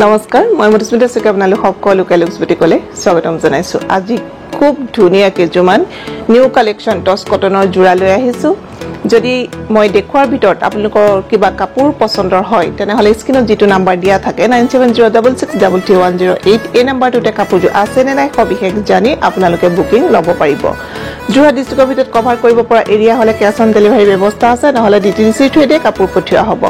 নমস্কাৰ মই মধুস্মিতা সুকে আপোনালোক সকলোকে লুক্স বুটিকলে স্বাগতম জনাইছো আজি খুব ধুনিয়া কেজুমান নিউ কালেকশন টস কটনৰ জোৰা লৈ আহিছো যদি মই দেখুৱাৰ ভিতৰত আপোনালোকৰ কিবা কাপোৰ পছন্দৰ হয় তেনেহলে স্ক্ৰিনত যেটো নাম্বাৰ দিয়া থাকে 9706633108 এই নাম্বাৰটোতে কাপোৰটো আছে নে নাই সবিশেষ জানি আপোনালোকে বুকিং লব পাৰিব জোৰা ডিস্ট্ৰিক্টৰ ভিতৰত কভাৰ কৰিব পৰা এৰিয়া হলে ক্যাশ অন ডেলিভাৰী ব্যৱস্থা আছে নহলে ডিটিসি থ্ৰুতে কাপোৰ পঠিওৱা হ'ব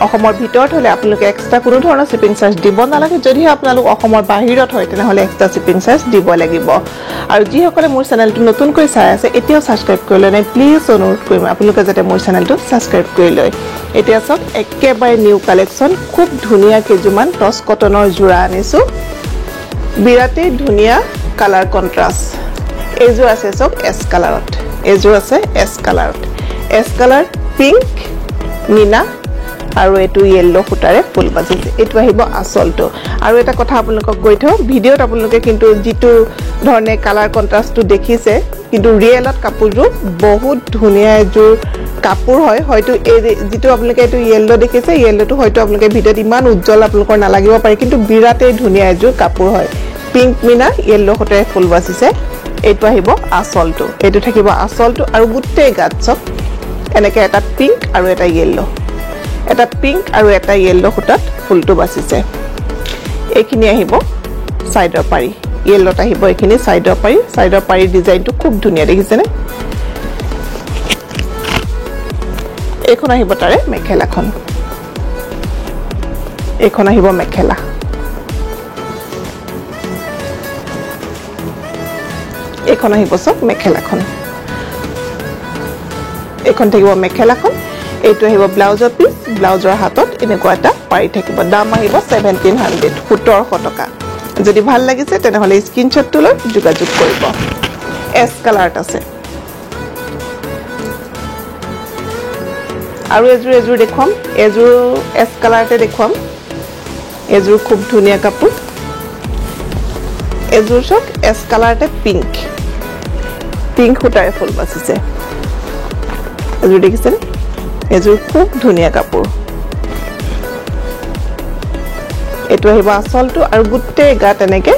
অসমৰ ভিতৰত হলে আপোনালোকে এক্সট্ৰা কোনো ধৰণৰ শিপিং চাৰ্জ দিব নালাগে যদি আপোনালোক অসমৰ বাহিৰত হয় তেনেহলে এক্সট্ৰা শিপিং চাৰ্জ দিব লাগিব আৰু যিসকলে মোৰ চেনেলটো নতুনকৈ চাই আছে এতিয়াও সাবস্ক্ৰাইব কৰি লয় প্লিজ অনুৰোধ কৰিম আপোনালোকে যাতে মোৰ চেনেলটো সাবস্ক্ৰাইব কৰি লয় এতিয়া সব একেবাৰে নিউ কালেকশন খুব ধুনিয়া কেজুমান টস কটনৰ জোৰা আনিছো বিৰাতে ধুনিয়া কালাৰ কন্ট্ৰাষ্ট এজোৰ আছে সব এস কালাৰত এজোৰ আছে এস কালাৰত এস কালাৰ পিংক মিনা আৰু এটো ইয়েলো ফুটাৰে ফুল বাজিছে এটো আহিব আসলটো আৰু এটা কথা আপোনালোকক কৈ থও ভিডিওত আপোনালোকে কিন্তু যেটো ধৰণে কালাৰ কন্ট্ৰাষ্টটো দেখিছে কিন্তু ৰিয়েলত কাপোৰটো বহুত ধুনিয়া এজোৰ কাপোৰ হয় হয়তো এই যেটো আপোনালোকে এটো ইয়েলো দেখিছে ইয়েলোটো হয়তো আপোনালোকে ভিডিওত ইমান উজ্জ্বল আপোনালোকৰ নালাগিব পাৰে কিন্তু বিৰাতে ধুনিয়া এজোৰ কাপোৰ হয় পিংক মিনা ইয়েলো ফুটাৰে ফুল বাজিছে এটো আহিব আসলটো এটো থাকিব আসলটো আৰু গুটে গাত সব এনেকে এটা পিংক আৰু এটা ইয়েলো এটা পিংক আৰু এটা ইয়েলো ফুটাত ফুলটো বাজিছে এইখিনি আহিব সাইডৰ পাৰি ইয়েলোত আহিব এইখিনি সাইডৰ পাৰি ডিজাইনটো খুব ধুনিয়া দেখিছে নে এখন আহিব তাৰে মেখেলাখন এখন আহিব মেখেলা এখন আহিব সব মেখেলাখন এখন থাকিব মেখেলাখন এইটো আহিব ব্লাউজৰ পিস ব্লাউজৰ হাতত এনেকুৱা এটা পাৰি থাকিব দাম আহিব 1700 টকা যদি ভাল লাগিছে তেনেহলে স্ক্ৰিনশ্বটটো লৈ যোগাযোগ কৰিব এস কালাৰত আছে আৰু এজোৰ দেখুৱাম এজোৰ এস কালাৰতে দেখুৱাম এজোৰ খুব ধুনিয়া কাপোৰ এজোৰ সব এস কালাৰতে পিংক ফুটাৰে ফুল বাজিছে এজোৰ দেখিছেনে এজোৰ খুব ধুনিয়া কাপোৰ এটো আহিব আসলটো আৰু গুটে গাত এনেকে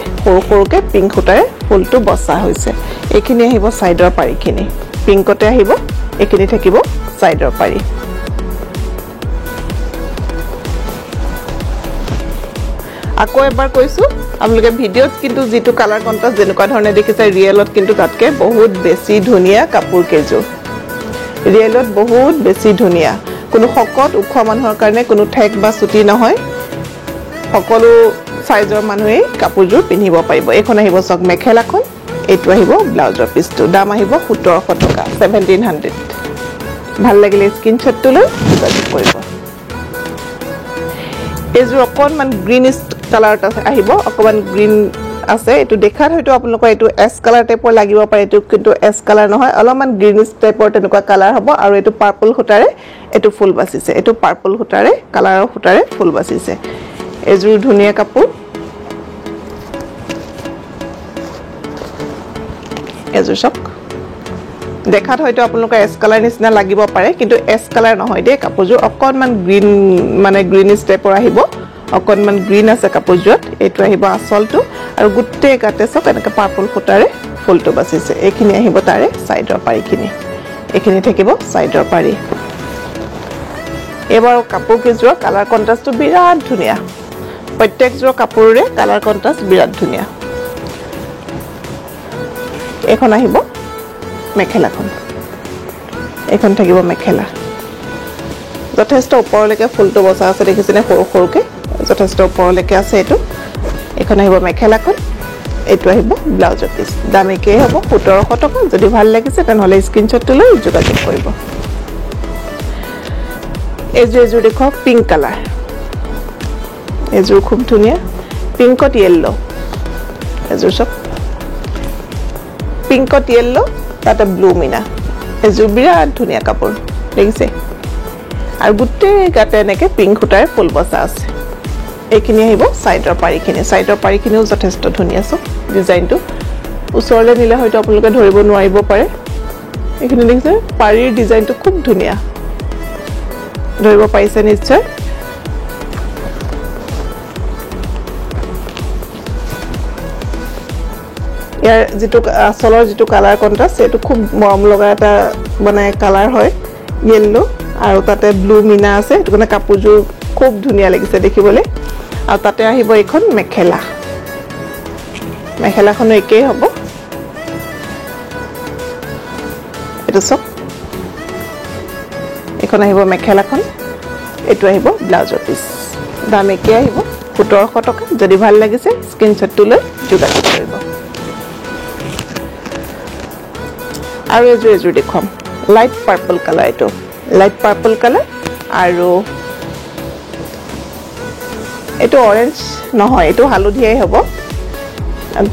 সৰুকে পিংক ফুটাৰে ফুলটো বসা হৈছে এইখিনি আহিব সাইডৰ পাৰিখিনি পিংকতে আহিব এইখিনি থাকিব সাইডৰ পাৰি আকৌ এবাৰ কৈছো আপোনালোকে ভিডিওত কিন্তু যেটো কালাৰ কন্ট্ৰাষ্ট যেনেকুৱা ধৰণে দেখিছে ৰিয়েলত কিন্তু তাতকে বহুত বেছি ধুনিয়া কাপোৰ কেজো ৰিয়েলত বহুত বেছি ধুনিয়া কোনো শকত উখ মানুহৰ কাৰণে কোনো ঠেক বা ছুটি নহয় সকলো সাইজৰ মানুহে কাপোৰজোৰ পিন্ধিব পাৰিব এখন আহিব সক মেখেলাখন এটো আহিব ব্লাউজৰ পিসটো দাম আহিব 1700 টকা 1700 ভাল লাগিলে স্ক্ৰিনশ্বটটো লৈ যোগাযোগ কৰিব এজোৰ অকনমান গ্ৰীনিশ কালাৰত আহিব অকমান গ্ৰীন আছে এটো দেখাত হয়তো আপোনালোকৰ এটো এস কালাৰ টাইপৰ লাগিব পাৰে এটো কিন্তু এস কালাৰ নহয় অলপমান গ্ৰীনিশ টাইপৰ তেনেকুৱা কালাৰ হ'ব আৰু এটো পাৰ্পল ফুটাৰে এটো ফুল বাজিছে এটো পাৰ্পল ফুটাৰে কালাৰৰ ফুটাৰে ফুল বাজিছে এজোৰ ধুনিয়া কাপোৰ এজোৰ সক দেখাত হয়তো আপোনালোকৰ এস কালাৰ নিচিনা লাগিব পাৰে কিন্তু এস কালাৰ নহয় দে কাপোৰজোৰ অকনমান গ্ৰীন মানে গ্ৰীনিশ টাইপৰ আহিব অকনমান গ্ৰীন আছে কাপোৰজোৰত এটো আহিব আসলটো আৰু গুটে গাতে সক এনেকা পাৰ্পল ফুটাৰে ফুলটো বাজিছে এইখিনি আহিব তাৰে সাইডৰ পাৰিখিনি এইখিনি থাকিব সাইডৰ পাৰি এবাৰ কাপোৰ কেজোৰ কালাৰ কন্ট্ৰাষ্টটো বিৰাট ধুনিয়া প্ৰত্যেকজোৰ কাপোৰৰে কালাৰ কন্ট্ৰাষ্ট বিৰাট ধুনিয়া এখন আহিব মেখেলাখন এখন থাকিব মেখেলা যথেষ্ট ওপৰলৈকে ফুলটো বসা আছে দেখিছেনে সৰুকে যথেষ্ট ওপৰলৈকে আছে এটো এখন আহিব মেখেলাখন এটো আহিব ব্লাউজৰ পিস দাম একেই হ'ব 1700 টকা যদি ভাল লাগিছে তেনেহলে স্ক্ৰিনশ্বটটো লৈ যোগাযোগ কৰিব এজোৰ দেখো পিংক কালাৰ এজোৰ খুব ধুনিয়া পিংকত ইয়েলো এজোৰ সব পিংকত ইয়েলো তাতে ব্লু মিনা এজোৰ বিৰাট ধুনিয়া কাপোৰ দেখিছে আৰু গুটে গাতে এনেকে পিংক ফুটাৰে ফুল বসা আছে এইখিনি আহিব সাইডৰ পাৰিখিনিও যথেষ্ট ধুনিয়া সব ডিজাইনটো ওচৰলে নিলে হয়তো আপোনালোকে ধৰিব নোৱাৰিব পাৰে এইখিনি দেখিছে পাৰিৰ ডিজাইনটো খুব ধুনিয়া ধৰিব পাইছে নিশ্চয় ইয়াৰ যেটো আসলৰ যেটো কালাৰ কন্ট্ৰাস্ট এটো খুব মৰম লগা এটা মানে কালাৰ হয় ইয়েলো আৰু তাতে ব্লু মিনা আছে এটো মানে কাপোৰযোৰ খুব ধুনিয়া লাগিছে দেখিবলৈ আৰু তাতে আহিব এখন মেখেলা মেখেলাখন একেই হ'ব এটো সব এখন আহিব মেখেলাখন এটো আহিব ব্লাউজৰ পিস দাম একে আহিব 1700 টকা যদি ভাল লাগিছে স্ক্ৰিনশ্বটটো লৈ যোগাযোগ কৰিব আৰু এজু দেখম লাইট পাৰ্পল কালাৰ এটো লাইট পাৰ্পল কালাৰ আৰু এটো অরেঞ্জ নহয় এটো হালধিয়াই হ'ব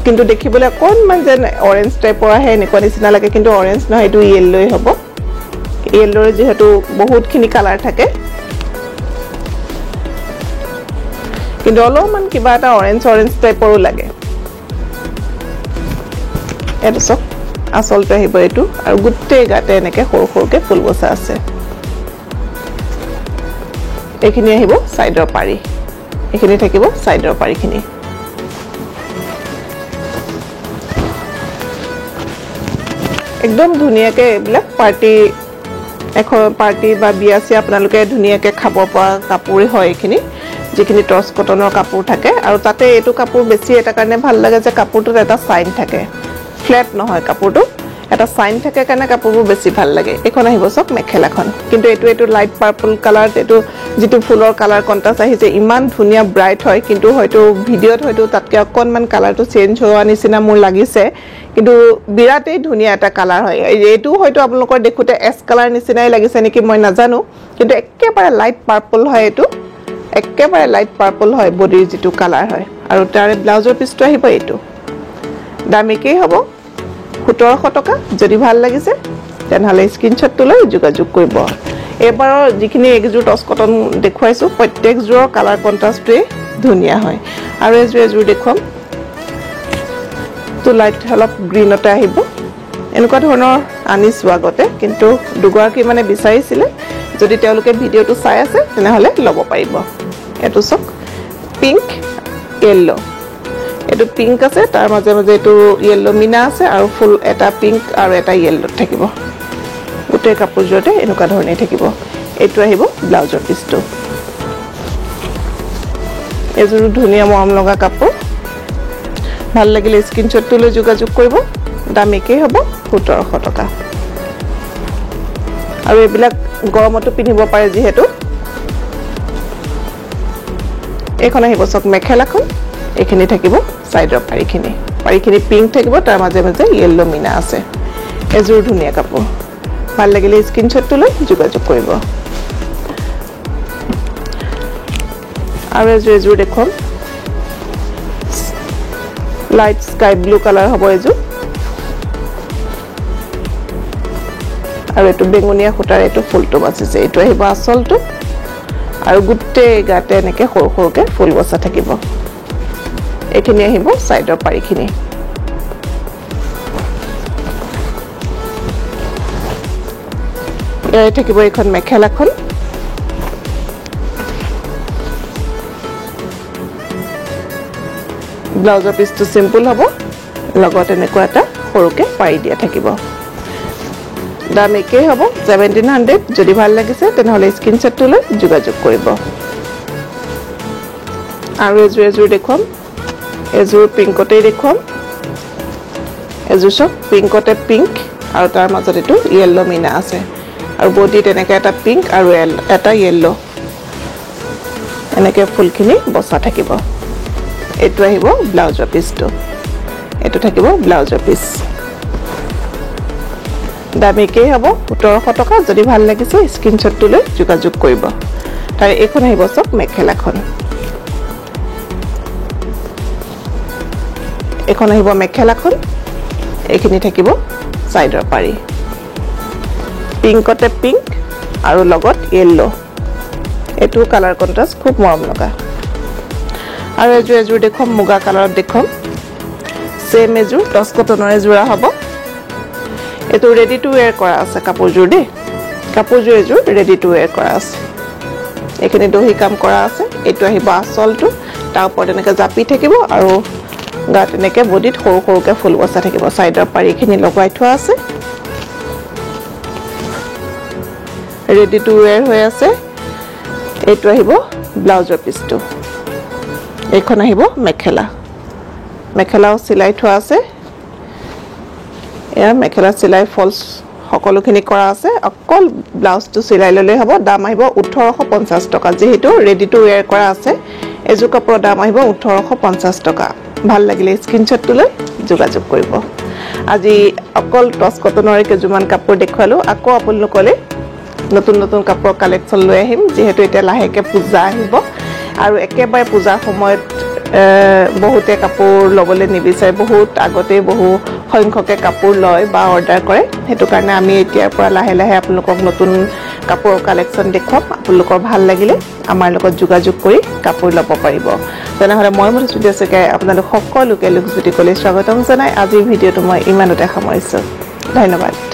কিন্তু দেখিবলৈ কোনমান যেন অরেঞ্জ টাইপৰ আহে এনেকুৱা নিচিনা লাগে কিন্তু অৰেঞ্জ নহয় এটো ইয়েলোই হ'ব ইয়েলোৰ যেহেতু বহুতখিনি কালাৰ থাকে কিন্তু অলপমান কিবা এটা অৰেঞ্জ টাইপৰো লাগে এটো সব আসলটো আহিব এটো আৰু গুটেই গাতে এনেকে সৰকে ফুল বসা আছে এখিনি আহিব সাইডৰ পাৰি এখিনি থাকিব সাইডৰ পাৰিখিনি একদম ধুনিয়াকে এবলা পাৰ্টি বা বিয়াসি আপোনালোকে ধুনিয়াকে খাব পৰা কাপোৰ হয় এখিনি যেখিনি টৰ্চ কটনৰ কাপোৰ থাকে আৰু তাতে এটো কাপোৰ বেছি এটা কাৰণে ভাল লাগে যে কাপোৰটোত এটা সাইন থাকে ফ্ল্যাট নহয় কাপোৰটো এটা সাইন থাকে কাৰণে কাপোৰবোৰ বেছি ভাল লাগে এখন আহিব সব মেখেলাখন কিন্তু এটো লাইট পার্পল কালার এটো যেটো ফুলৰ কালাৰ কন্ট্ৰাস্ট আহিছে ইমান ধুনিয়া ব্ৰাইট হয় কিন্তু হয়তো ভিডিওত হয়তো তাতকে অকনমান কালাৰটো চেঞ্জ হোৱা নিচিনা মোৰ লাগিছে কিন্তু বিৰাটেই ধুনিয়া এটা কালাৰ হয় এটো হয়তো আপোনালোকৰ দেখুতে এস কালাৰ নিচিনাই লাগিছে নেকি মই নাজানো কিন্তু একেবাৰে লাইট পাৰ্পল হয় এটো একেবাৰে লাইট পাৰ্পল হয় বডিৰ যেটো কালাৰ হয় আৰু তাৰে ব্লাউজৰ পিসটো আহিব এটো দাম একেই হ'ব 1700 টকা যদি ভাল লাগিছে তেনেহলে স্ক্রিনশটটো লৈ যোগাযোগ কৰিব এবাৰৰ যিখিনি একজোৰ টস কটন দেখুৱাইছো প্ৰত্যেক জোৰৰ কালাৰ কন্ট্ৰাস্টে ধুনিয়া হয় আৰু এজোৰ দেখুৱাম তো লাইট অলপ গ্ৰীনতে আহিব এনেকুৱা ধৰণৰ আনিছো আগতে কিন্তু দুগৰাকী মানে বিচাৰিছিলে যদি তেওঁলোকে ভিডিওটো চাই আছে তেনেহলে ল'ব পাৰিব এটো সক পিংক ইয়েলো এটো পিংক আছে তাৰ মাজে মাজে এটো ইয়েলো মিনা আছে আৰু ফুল এটা পিংক আৰু এটা ইয়েলো থাকিব উতে কাপোৰজতে এনেকুৱা ধৰণে থাকিব এটো আহিব ব্লাউজৰ পিসটো এজোৰ ধুনিয়া মৰম লগা কাপোৰ ভাল লাগিলে স্ক্ৰিনশটটো লৈ যোগাযোগ কৰিব দাম একেই হ'ব 1700 টকা আৰু এবিলাক গৰমতো পিন্ধিব পাৰে যেহেতু এখন আহিব সক মেখেলাখন এখিনি থাকিব সাইডৰ পাৰিখিনি পিংক থাকিব তাৰ মাজে মাজে ইয়েলো মিনা আছে এজোৰ ধুনিয়া কাপোৰ ভাল লাগিলে স্ক্ৰিনশটটো লৈ যোগাযোগ কৰিব আৰু এজোৰ দেখুন লাইট স্কাই ব্লু কালাৰ হ'ব এজোৰ আৰু এটো বেঙুনিয়া খুটাৰ এটো ফুলটো বাছিছে এটো আহিব আসলটো আৰু গুটে গাতে এনেকে সৰকে ফুল বসা থাকিব এখিনি আহিব সাইডৰ পাৰিখিনি এই থাকিব এখন মেখেলাখন ব্লাউজৰ পিসটো সিম্পল হ'ব লগত এনেকুৱা এটা সৰকে পাৰি দিয়া থাকিব দাম একেই হ'ব 1700 যদি ভাল লাগিছে তেনেহলে স্ক্রিনশটটো লৈ যোগাযোগ কৰিব আৰু এজোৰ দেখুৱাম এজোৰ পিংকতে দেখুৱাম এজোৰ সব পিংকতে পিংক আৰু তাৰ মাজত এটো ইয়েলো মিনা আছে আৰু বডিত এনেকা এটা পিংক আৰু এটা ইয়েলো এনেকে ফুলখিনি বসা থাকিব এটো আহিব ব্লাউজৰ পিসটো এটো থাকিব ব্লাউজৰ পিস দাম একেই হ'ব 1700 টকা যদি ভাল লাগিছে স্ক্রিনশটটো লৈ যোগাযোগ কৰিব তাৰ এখন আহিব সব মেখেলাখন এখন আহিব মেখেলাখন এখিনি থাকিব সাইডৰ পাৰি পিংকতে পিংক আৰু লগত ইয়েলো এটো কালাৰ কন্ট্ৰাস্ট খুব মৰম লগা আৰু এজোৰ দেখম মুগা কালাৰত দেখম সেম এজোৰ টস কটনৰ এজোৰা হ'ব এটো ৰেডি টু ওয়্যাৰ কৰা আছে কাপোৰজোৰ দে কাপোৰজোৰ এজোৰ ৰেডি টু ওয়্যাৰ কৰা আছে এখিনি দহি কাম কৰা আছে এটো আহিব আসলটো তাৰ ওপৰত এনেকে জাপি থাকিব আৰু গাত এনেকে বডিত সৰু সৰুকে ফুল বচা থাকিব সাইডৰ পাৰিখিনি লগাই থোৱা আছে ৰেডি টু ওয়্যাৰ হৈ আছে এইটো আহিব ব্লাউজৰ পিছটো এইখন আহিব মেখেলাও চিলাই থোৱা আছে এয়া মেখেলা চিলাই ফলছ সকলোখিনি কৰা আছে অকল ব্লাউজটো চিলাই ললে হ'ব দাম আহিব 1850 টকা যেহেতু ৰেডি টু ওয়্যাৰ কৰা আছে এজু কাপোৰৰ দাম আহিব 1850 টকা ভাল লাগিলে স্ক্ৰিনশ্বটটো লৈ যোগাযোগ কৰিব আজি অকল টছ কটনৰ কেজুমান কাপোৰ দেখুৱালো আকৌ আপোনালোকলে নতুন নতুন কাপোৰ কালেকচন লৈ আহিম যেহেতু এটা লাহেকে পূজা আহিব আৰু একেবাৰে পূজাৰ সময়ত বহুতে কাপোৰ লবলৈ নিবিচাৰে বহুত আগতে বহু সংখ্যকে কাপোৰ লয় বা অৰ্ডাৰ কৰে হেতু কাৰণে আমি এতিয়াৰ পৰা লাহে লাহে আপোনালোকক নতুন কাপোৰ কালেকচন দেখুৱাম আপোনালোকৰ ভাল লাগিলে আমাৰ লগত যোগাযোগ কৰি কাপোৰ ল'ব পাৰিব তেনেহলে মই মধুস্মিতা শইকীয়াই আপোনালোক সকলোকে লোকজ্যোতি কলেজ স্বাগতম জনাই আজিৰ ভিডিঅটো মই ইমানতে সামৰিছো ধন্যবাদ